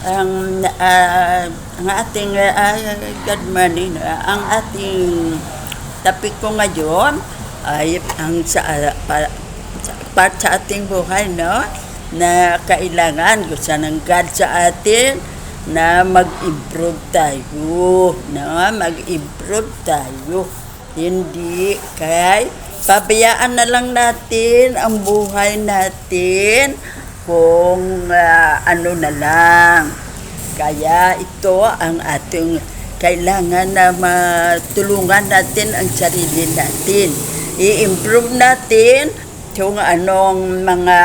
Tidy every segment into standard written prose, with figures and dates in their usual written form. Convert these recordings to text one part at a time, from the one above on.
ang ating good morning. Ang ating topic ko ngayon ay ang part sa ating buhay, no? Na kailangan gusto ng God sa atin na mag-improve tayo, no? Mag-improve tayo. Hindi kay pabayaan na lang natin ang buhay natin kung ano na lang. Kaya ito ang ating kailangan na matulungan natin ang sarili natin. I-improve natin kung anong mga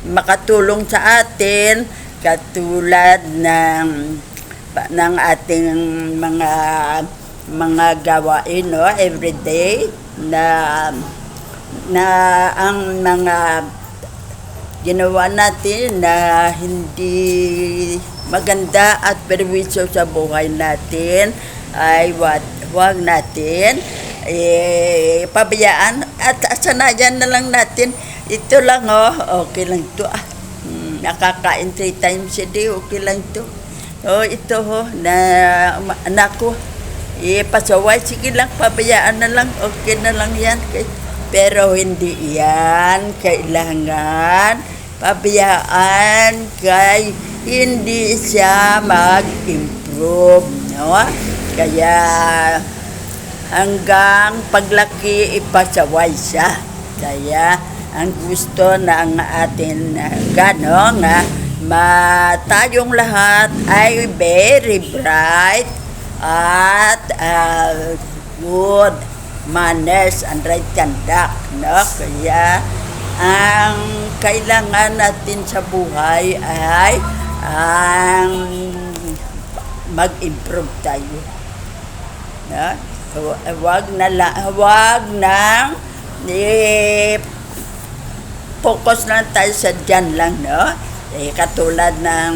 makatulong sa atin, katulad ng ating mga gawain, no, everyday na ang mga ginawa natin na hindi maganda at perwisyo sa buhay natin ay wag natin pabayaan at sanayan na lang natin. Ito lang, okay lang to, nakakain 3 times a day, okay lang to. Ito na anak ko, pasaway, sige lang, pabayaan na lang, okay na lang yan. Pero hindi yan kailangan pabayaan, kay hindi siya mag-improve, no? Kaya hanggang paglaki ipasaway siya. Kaya ang gusto ng atin gano nga tayong lahat ay very bright at good manners and right conduct, no? Kaya ang kailangan natin sa buhay ay ang mag-improve tayo, no? Wag nang focus lang tayo sa dyan lang, no? Katulad ng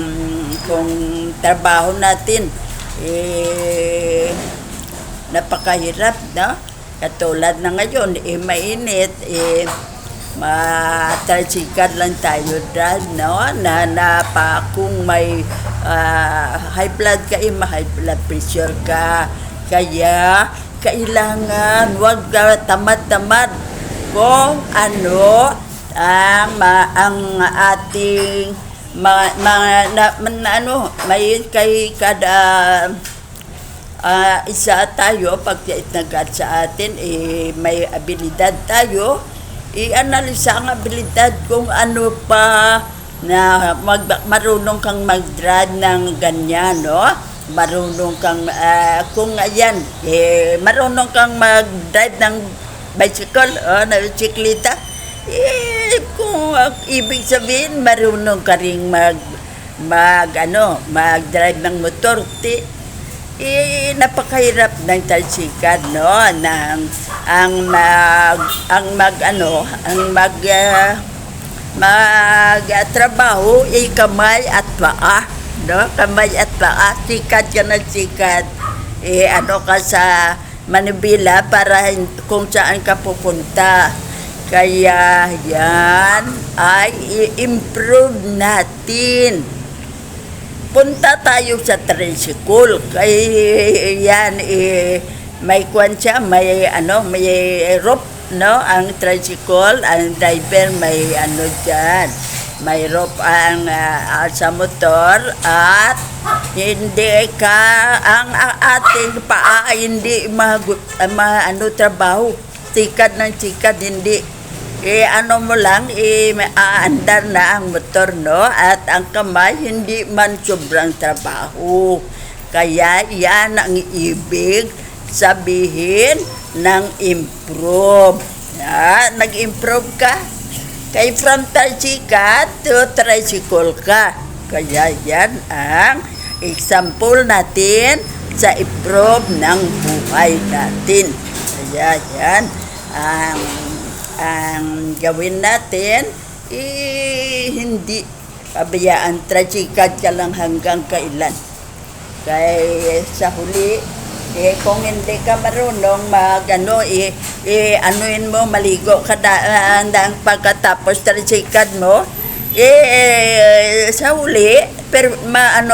kung trabaho natin napakahirap, no? Katulad na ngayon, mainit, matrasikan lang tayo dyan, no? Kung may high blood ka, high blood pressure ka. Kaya kailangan wag tamad-tamad kung ano ang ating may kay kada isa tayo pag nagad sa atin, may abilidad tayo, i-analisa ang abilidad kung ano pa na marunong kang mag-drive ng ganyan, no? Marunong kang kung ayan, marunong kang mag-drive ng bicycle o na bisikleta, kung ibig sabihin marunong ka ring mag-drive ng motor, napakahirap ng talsikan, no? Magtrabaho kamay at paa, no? Kamay at paa, sikat ka na sikat, ka sa manibela para kung saan ka pupunta. Kaya yan ay i-improve natin. Punta tayo sa tricycle, kay yan may kwan siya, may rope, no? Ang tricycle, ang driver may dyan, may rope ang sa motor, at hindi ka ang ating paa hindi trabaho, sikad ng sikad, hindi mo lang, aandar na ang motor, no? At ang kamay, hindi man sobrang trabaho. Kaya yan ang ibig sabihin ng improve. Nag-improve ka. Kay from tricycle to tricycle ka. Kaya yan ang example natin sa improve ng buhay natin. Kaya yan ang gawin natin, hindi pabayaan, tricycle ka lang hanggang kailan. Kaya sa huli, kung hindi ka marunong anuin mo, maligo ka pagkatapos tricycle mo, sa huli,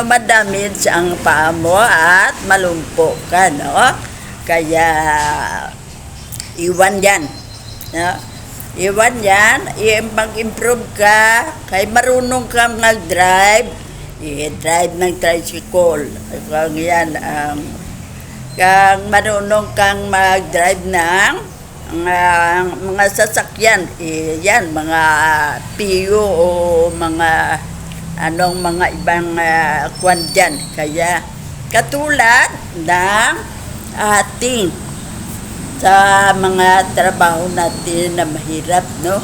madamage ang paa mo at malumpo ka, no? Kaya, iwan yan. No? Iwan yan, mag-improve ka, kaya marunong kang mag-drive, i-drive ng tricycle. Kung yan, kang marunong kang mag-drive ng mga sasakyan, yan, mga piyo o mga mga ibang kwan dyan. Kaya katulad ng ating sa mga trabaho natin na mahirap, no?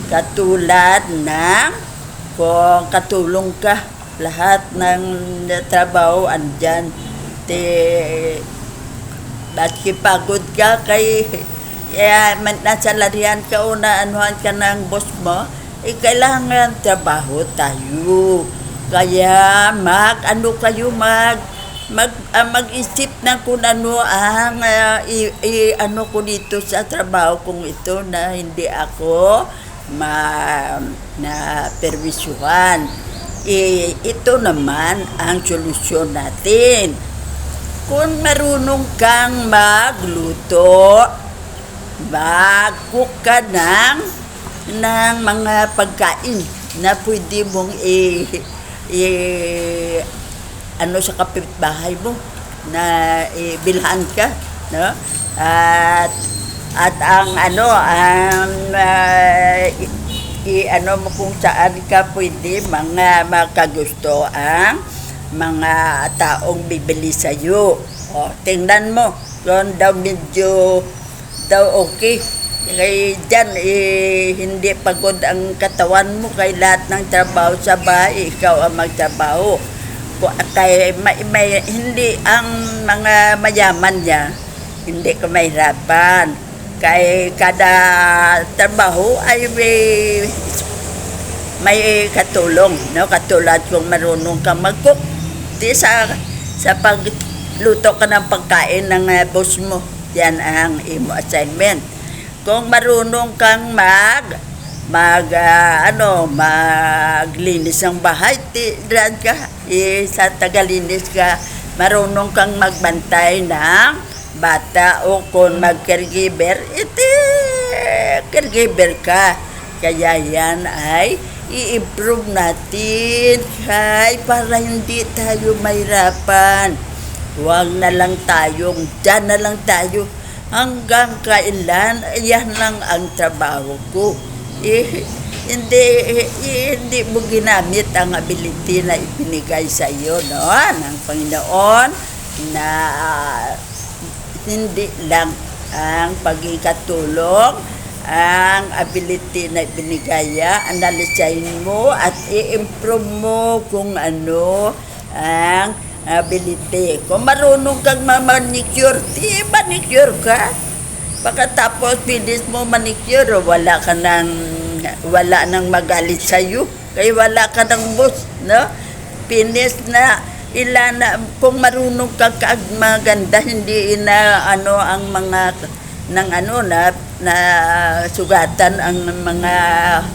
Katulad ng kung katulong ka, lahat ng trabaho andyan. Bakit pagod ka kay nasalarihan ka o naanuhan ka ng boss mo, kailangan trabaho tayo. Kaya mag-isip ng kung ano ang ko dito sa trabaho kung ito na hindi ako na perwisyuhan. Ito naman ang solusyon natin. Kung marunong kang magluto, mag-cook ka ng mga pagkain na pwede mong sa kapitbahay mo na bilhan ka, no? At mo kung saan ka pwede makagusto ang mga taong bibili sa iyo. Tingnan mo kung daw medyo okay. Kaya dyan, hindi pagod ang katawan mo kay lahat ng trabaho sa bahay, ikaw ang magtrabaho. Kaya hindi ang mga mayaman niya, hindi ka mahirapan. Kaya kada trabaho ay may katulong, no? Katulad kung marunong kang mag-cook, sa pagluto ka ng pagkain ng boss mo, yan ang imo assignment. Kung marunong kang maglinis ng bahay, diyan ka, sa tagalinis ka, marunong kang magbantay ng bata o kung mag-caregiver, caregiver ka. Kaya yan ay i-improve natin para hindi tayo mahirapan. Huwag na lang tayong, dyan na lang tayo. Hanggang kailan, yan lang ang trabaho ko. Hindi mo ginamit ang ability na ipinigay sa iyo, no? Ng Panginoon, na hindi lang ang pagkakatulong, ang ability na ibinigaya, analisahin mo at i-improve mo kung ano ang ability. Kung marunong kang manicure, manicure ka. Pagkatapos finish mo manicure, wala nang magalit sa iyo. Kaya wala ka ng boss, no? Finish na. Kung marunong kang maganda, hindi ang mga na sugatan ang mga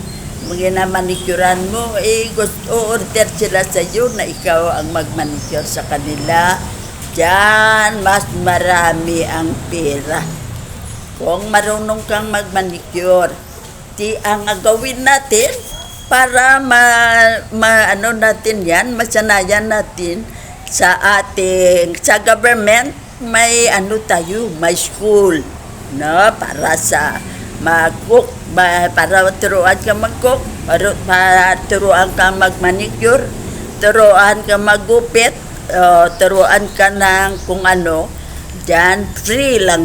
manikuran mo, gusto order sila sa iyo na ikaw ang magmanicure sa kanila. Diyan, mas marami ang pera. Kung marunong kang magmanicure, ang gawin natin para natin yan, masanayan natin sa government, may may school, no? Para sa mag-cook, para turuan ka mag-cook, para turuan ka mag-manicure, turuan ka mag-gupit, turuan ka ng kung ano. Diyan, free lang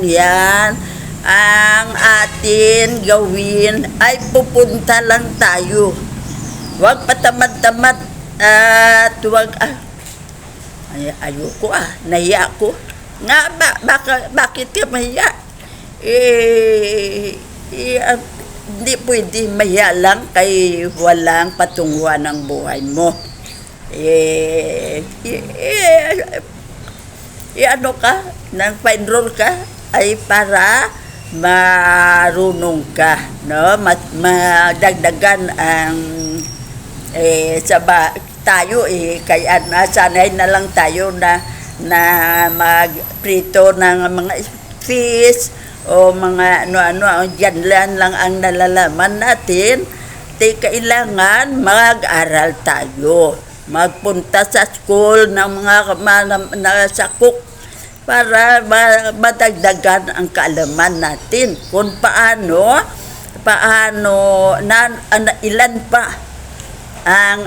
yan. Ang atin gawin ay pupunta lang tayo. Huwag patamad-tamad at huwag, ayoko nahiya ko. Bakit ka mahiya? Hindi pwede mahiya lang kay walang patunguhan ng buhay mo. Pa-enroll ka ay para marunong ka, no? Madagdagan ang Tayo kaya nasanay na lang tayo na magprito ng mga fish o mga ano-ano, yan lang ang nalalaman natin. Kailangan mag-aral tayo, magpunta sa school ng mga sakok para madagdagan ang kaalaman natin kung paano ilan pa ang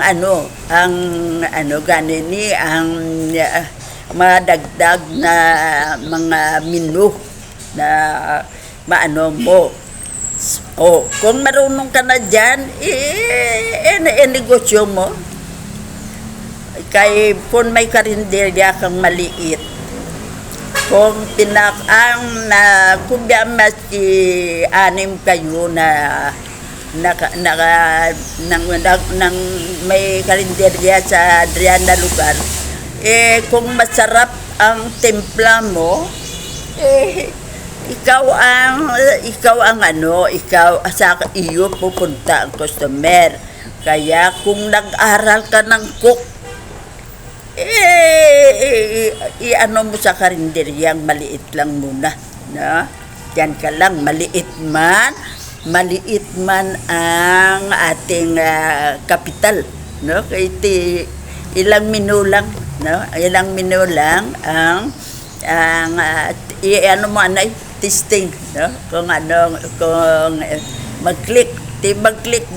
ganini ang madagdag na mga menu na maano mo. Kung marunong ka na dyan, negosyo mo. Kung may karinderya kang maliit, kung kung maski anim kayo nang may karinderya sa diyan na lugar, kung masarap ang timpla mo, ikaw sa iyo pupunta ang customer. Kaya kung nag-aral ka ng cook, mo sa karinderyang maliit lang muna, no? Diyan ka lang, maliit man ang ating kapital, no? Kaya ilang menu lang, no? Ilang menu lang ang testing, no? Kung mag-click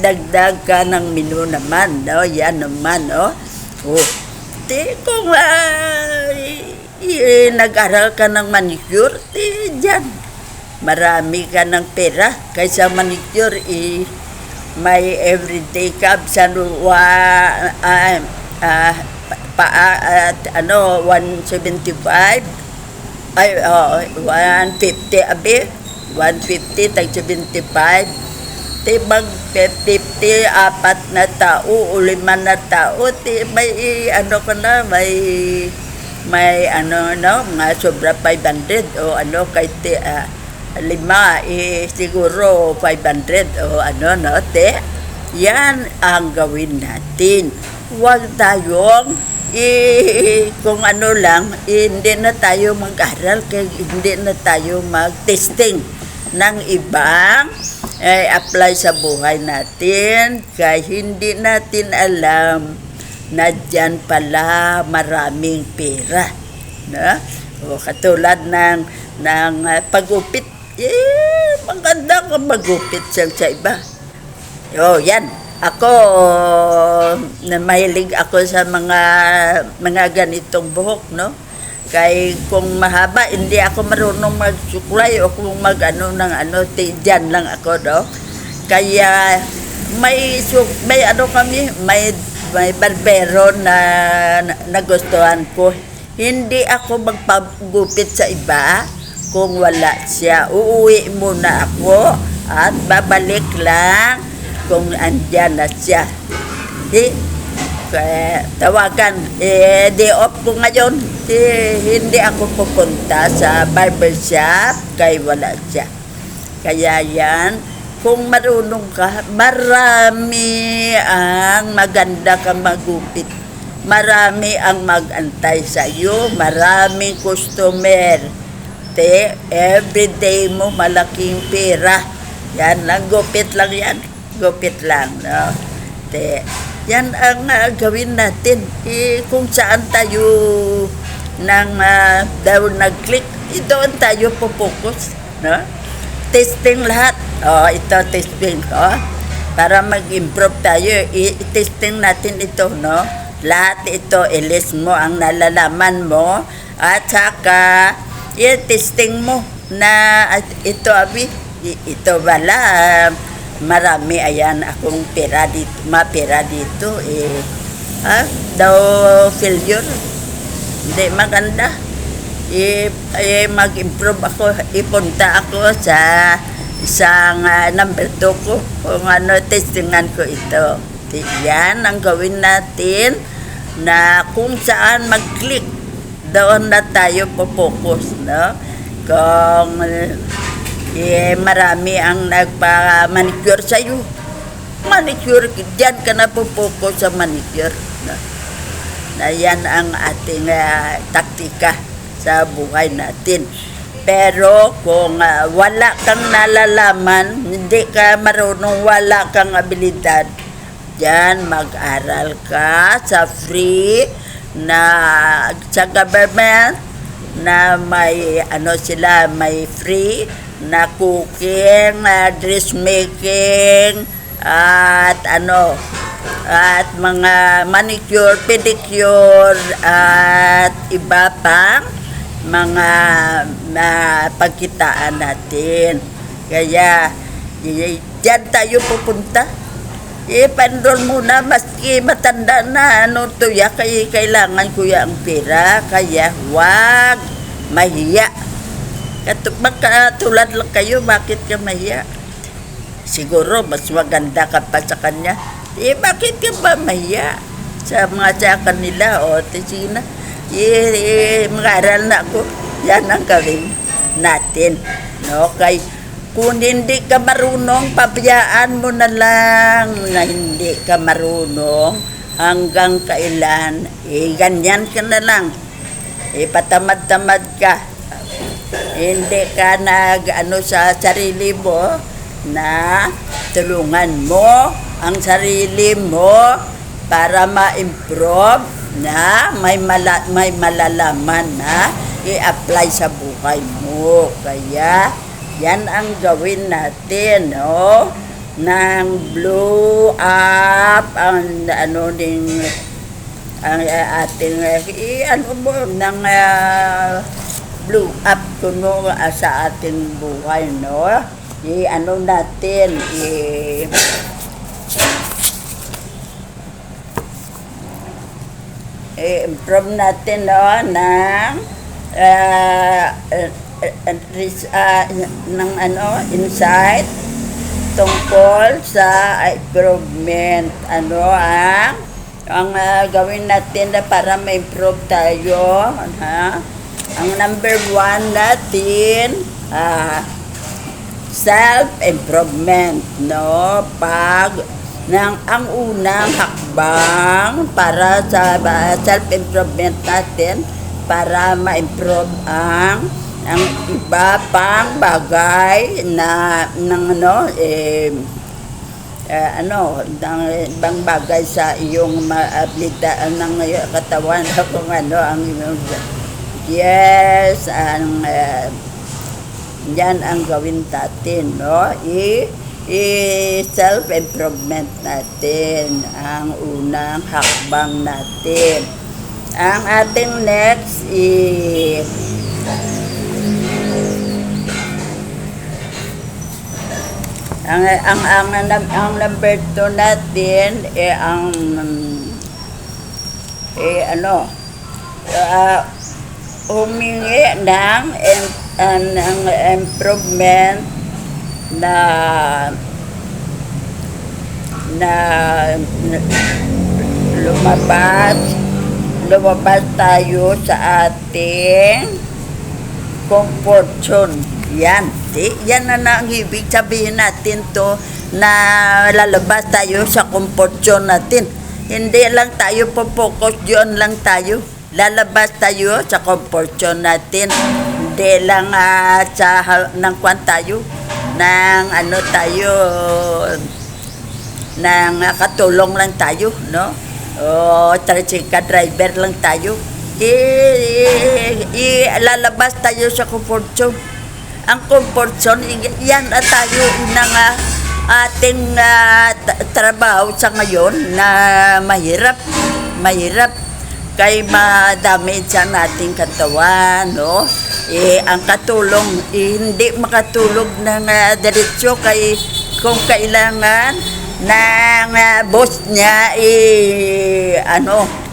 dagdag ka ng menu naman, no? Yan naman, no? Kung nag-aral ka ng manicure, dyan marami ka ng pera. Kaysa manicure, may everyday ka, 175, 150 150 tag 75, mag 50 apat na tao o 5 na tao, may mga sobra 500 o kay 5 siguro 500 o yan ang gawin natin. Huwag tayong kung hindi na tayo mag-aral, hindi na tayo mag-testing ng ibang apply sa buhay natin, kaya hindi natin alam na dyan pala maraming pera, no? Katulad ng pagupit, maganda kung magupit sa iba. Yan. Ako, mahilig ako sa mga ganitong buhok, no? Kaya kung mahaba, hindi ako marunong magsuklay o kung dyan lang ako, no? Kaya may barbero na nagustuhan ko. Hindi ako magpagupit sa iba kung wala siya. Uuwi muna ako at babalik lang kung andyan na siya. Tawagan, day off ko ngayon, hindi ako pupunta sa barbershop kay wala siya. Kaya yan, kung marunong ka, marami ang maganda kang magupit, marami ang mag-antay sa iyo, maraming customer. Everyday mo malaking pera. Yan lang, gupit lang yan. Gupit lang, no? Yan ang gawin natin. Kung saan tayo nag-click, doon tayo pupokus, no? Testing lahat. Ito testing, para mag-improve tayo. I-testing natin ito, no? Lahat ito, i-list mo ang nalalaman mo at saka i-testing mo na ito wala marami, ayan akong pera dito, mapera dito, daw failure, hindi maganda. Mag-improve ako, ipunta ako sa isang number 2 ko kung testingan ko ito. Yan ang gawin natin, na kung saan mag-click, doon na tayo po-focus, no? Kung marami ang nagpa-manicure sa'yo, Manicure, diyan ka na pupuko sa manicure. Na yan ang ating taktika sa buhay natin. Pero kung wala kang nalalaman, hindi ka marunong, wala kang abilidad, diyan mag-aral ka sa free na sa government na may sila, may free na cooking, dressmaking, at at mga manicure, pedicure, at iba pang mga pagkitaan natin. Kaya diyan tayo pupunta. I-enroll muna, maski matanda na tuya, kaya kailangan ko ang pera, kaya wag mahiya. Katulad lang kayo, bakit ka mahiya? Siguro mas maganda ka pa sa kanya. Bakit ka ba mahiya sa mga sa kanila? Sige na, mag-aral na ako. Yan ang gawin natin. Okay? Kung hindi ka marunong, pabayaan mo na lang na hindi ka marunong hanggang kailan. Ganyan ka na lang. Patamad-tamad ka. Hindi ka sa sarili mo na tulungan mo ang sarili mo para ma-improve na may malalaman na i-apply sa buhay mo. Kaya yan ang gawin natin, ng blow up ang ating ng blow up kuno sa ating buhay, natin improve natin ng insight tungkol sa improvement. Ang gawin natin na para ma-improve tayo, ang number 1 natin, self-improvement, ang unang hakbang para sa self-improvement natin, para ma-improve ang iba pang bagay ibang bagay sa iyong abilidad ng katawan, kung ang iyong yan ang gawin natin, self-improvement natin, ang unang hakbang natin. Ang ating next ang number 2 natin humingi ng improvement na lumabas tayo sa ating comfort zone. Yan na ang ibig sabihin natin to, na lalabas tayo sa comfort zone natin. Hindi lang tayo po-focus, yun lang tayo. Lalabas tayo sa comfort zone natin. Hindi lang tayo, ng katulong lang tayo, tricycle driver lang tayo. Lalabas tayo sa comfort zone. Ang comfort zone, yan tayo ng ating trabaho sa ngayon na mahirap kay madami sa nating katawan, ang katulong, hindi makatulog ng diretsyo kay kung kailangan ng boss niya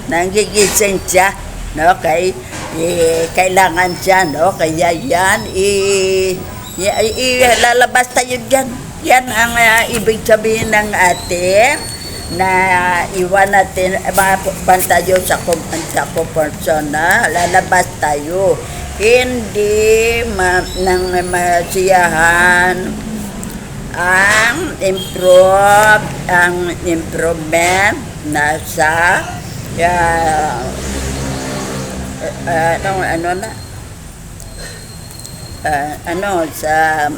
nangigising siya, kay kailangan siya, kaya yan lalabas tayo dyan. Yan ang ibig sabihin ng atin na iwan natin tayo sa comfort zone, lalabas tayo, hindi nang masiyahan ang improvement na sa sa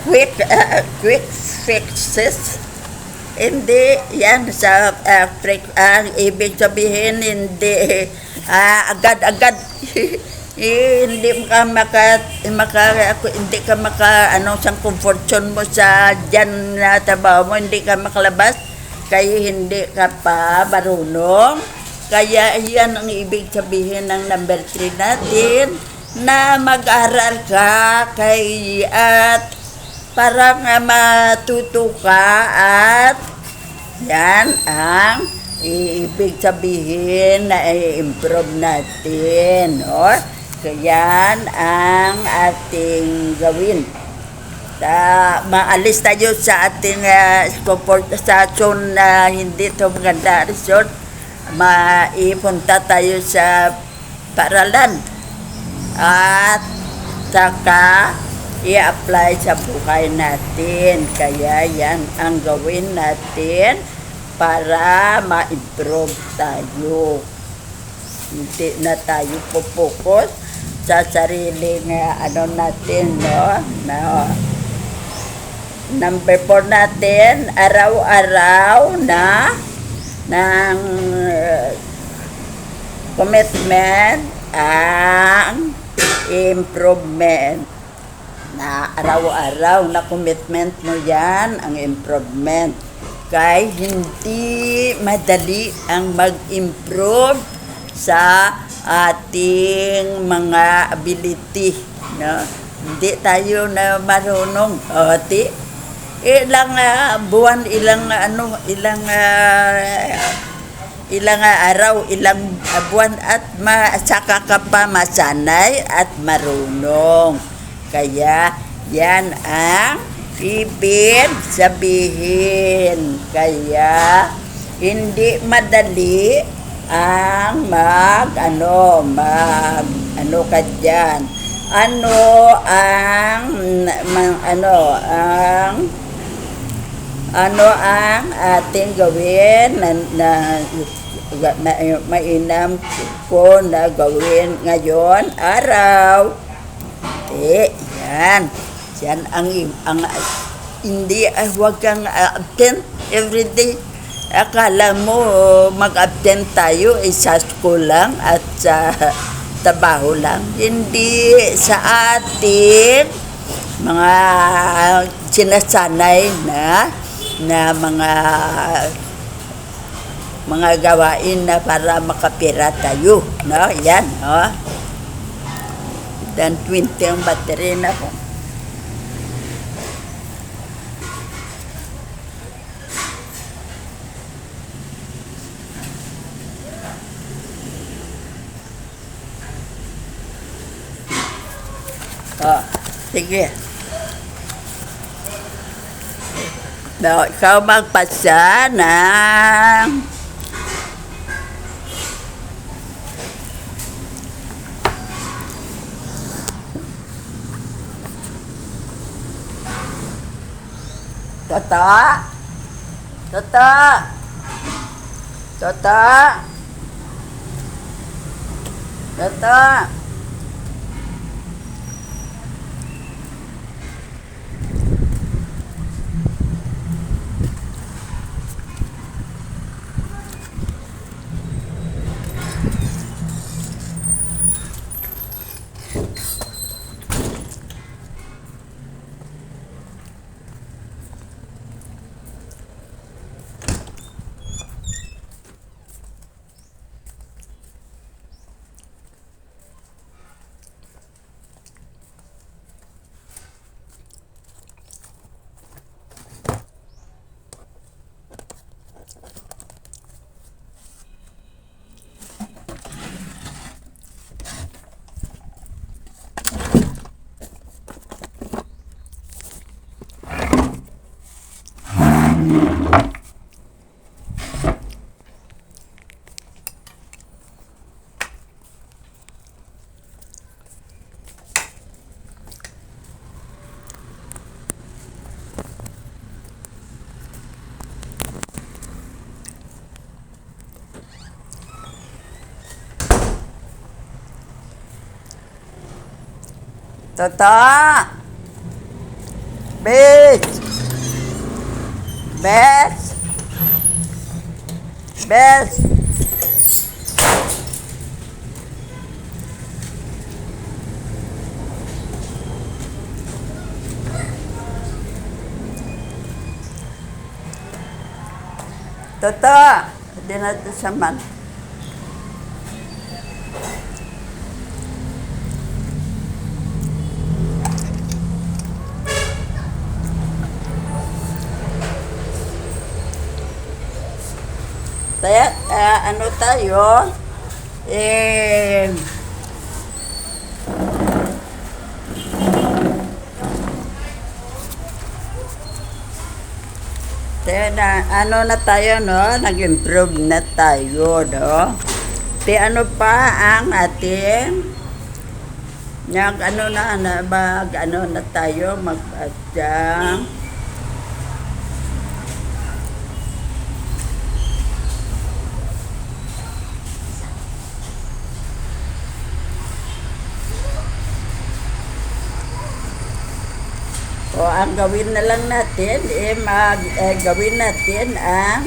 quick fixes. Hindi yan sa ibig sabihin hindi agad-agad. Hindi ka hindi ka sa comfort zone mo sa dyan na trabaho mo, hindi ka makalabas kaya hindi ka pa marunong. Kaya yan ang ibig sabihin ng number 3 natin, na mag-aral ka at para nga matuto ka, at yan ang ibig sabihin na i-improve natin. No? So yan ang ating gawin. Maalis tayo sa ating comfort sa zone na hindi ito maganda resort. Maipunta tayo sa paaralan at saka i-apply sa buhay natin. Kaya yan ang gawin natin para ma-improve tayo. Hindi na tayo pupokus sa sariling natin, no? Number 4 natin, araw-araw na ng commitment ang improvement. Na araw-araw na commitment mo yan ang improvement. Kaya hindi madali ang mag-improve sa ating mga ability. No? Hindi tayo na marunong. Ilang buwan, ilang araw, ilang buwan at saka ka pa masanay at marunong. Kaya yan ang ibig sabihin. Kaya hindi madali ang ka dyan. Ano ang ating gawin na mainam ko na gawin ngayon araw? Yan ang hindi huwag kang absent everyday. Akala mo mag-absent tayo sa school lang at sa trabaho lang. Hindi, sa ating mga sinasanay na mga gawain na para makapira tayo, no? Yan, no? Dan 20 ang battery na po. Sige. No, ikaw magpasa ng Toto. Toto! Bes! Bes! Bes! Toto! Hindi na ito saman. Kaya, ano tayo? Kaya na, ano na tayo, no? Nag-improve na tayo, no? Ano pa ang ating ano na tayo, mag-adyang. O ang gawin na lang natin, gawin natin ang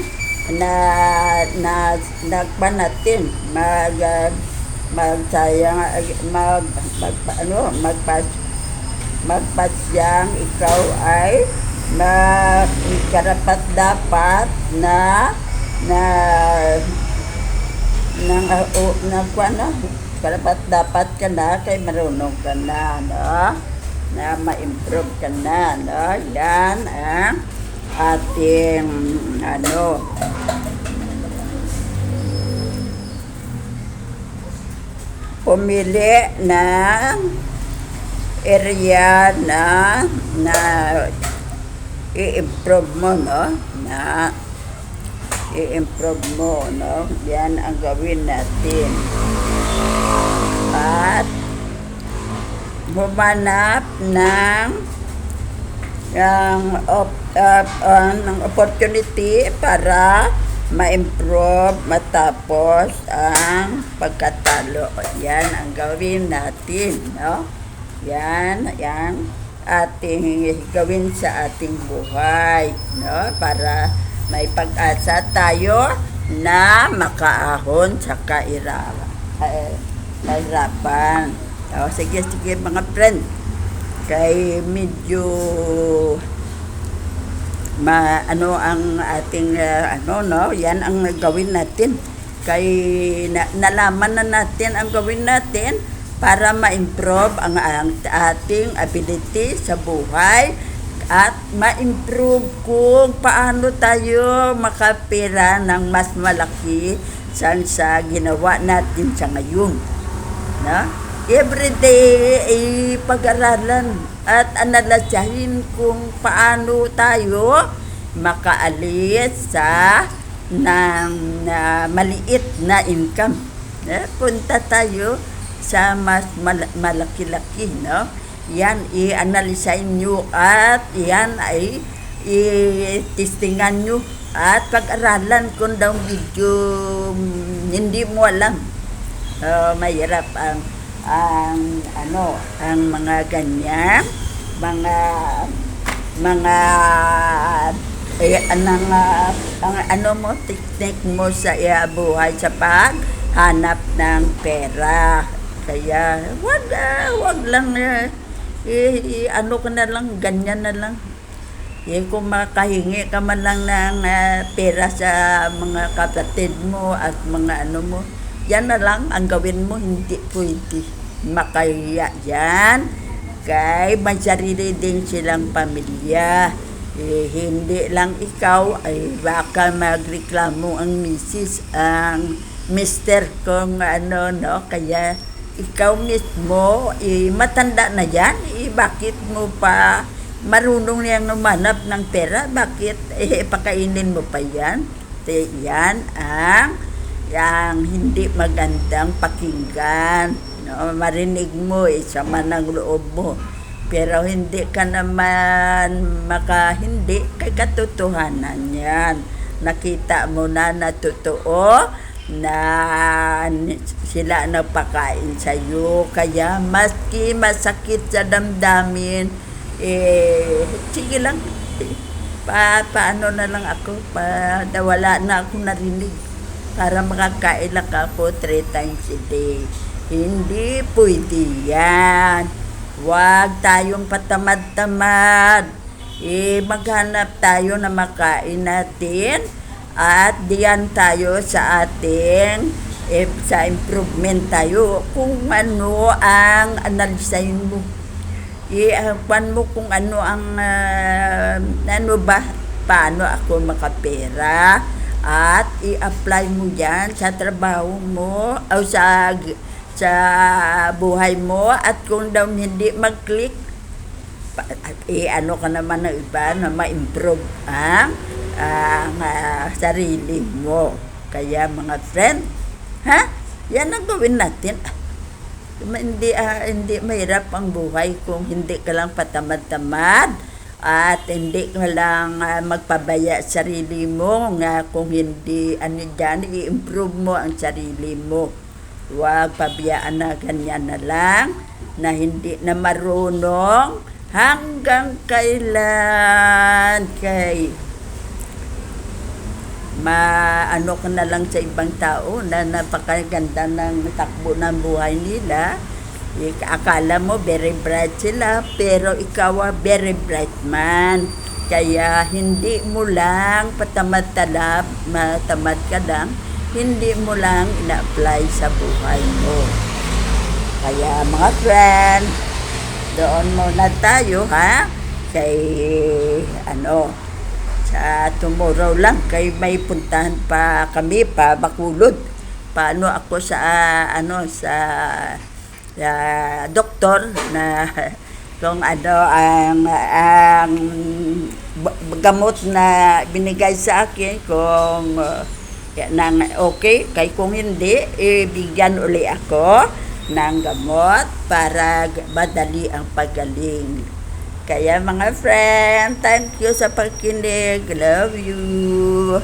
magpasyang ikaw ay karapat dapat karapat dapat ka na kay marunong ka na, no? Na ma-improve ka na, no? Yan ang ating pumili ng area na i-improve mo, no? Na i-improve mo, no? Yan ang gawin natin. At humanap ng opportunity para ma-improve matapos ang pagkatalo. Yan ang gawin natin, no? Yan ating gawin sa ating buhay, no? Para may pag-asa tayo na makaahon sa kahirapan. O, sige mga friend. Kay medyo ano ang ating no? Yan ang gawin natin. Kay nalaman na natin ang gawin natin para ma-improve ang ating ability sa buhay at ma-improve kung paano tayo makapira ng mas malaki sa ginawa natin sa ngayon, no? Everyday pag-aralan at analasahin kung paano tayo makaalis sa maliit na income. Punta tayo sa mas malaki-laki, no? Yan i-analisahin nyo at yan ay i-testingan nyo at pag-aralan kung daw video hindi mo alam. Mahirap ang mga ganyan, technique mo sa buhay sa paghanap ng pera. Kaya wag lang ka na lang, ganyan na lang. Kung makahingi ka man lang ng pera sa mga kapatid mo at mga mo, yan na lang ang gawin mo, hindi pwede. Makahiya yan. Kay may sarili din silang pamilya. Hindi lang ikaw, ay baka magreklamo ang misis, ang mister kung no? Kaya ikaw mismo, matanda na yan. Bakit mo pa marunong niyang umanap ng pera? Bakit pakainin mo pa yan? Yan ang hindi magandang pakinggan, no? Marinig mo, sama ng loob mo, pero hindi ka naman hindi kay katotohanan yan. Nakita mo na totoo na sila nagpakain sa'yo. Kaya maski masakit sa damdamin, sige lang. Paano na lang ako, wala na ako narinig. Para makakain lang ako 3 times a day. Hindi pwede yan. Huwag tayong patamad-tamad. Maghanap tayo na makain natin at diyan tayo sa ating sa improvement tayo kung ano ang analisahin mo. Iakpan mo kung ano ang paano ako makapera at i-apply mo yan sa trabaho mo o sa buhay mo. At kung daw hindi mag-click, ano ka naman ng iba na ma-improve ang sarili mo. Kaya mga friend, yan ang gawin natin. Hindi mahirap ang buhay kung hindi ka lang patamad-tamad at hindi ka lang magpabaya sa sarili mo. Kung hindi i-improve mo ang sarili mo. Huwag pabayaan na ganyan na lang, na hindi na marunong hanggang kailan maano ka na lang sa ibang tao na napakaganda ng takbo ng buhay nila. Akala mo very bright sila, pero ikaw very bright man. Kaya hindi mo lang matamad ka lang, hindi mo lang ina-apply sa buhay mo. Kaya mga friend, doon muna tayo sa tomorrow lang kay may puntahan pa kami pa Bacolod. Paano ako sa doktor na kung ang gamot na binigay sa akin kung okay, kay kung hindi, bigyan uli ako ng gamot para madali ang pagaling. Kaya mga friend, thank you sa pagkinig. Love you.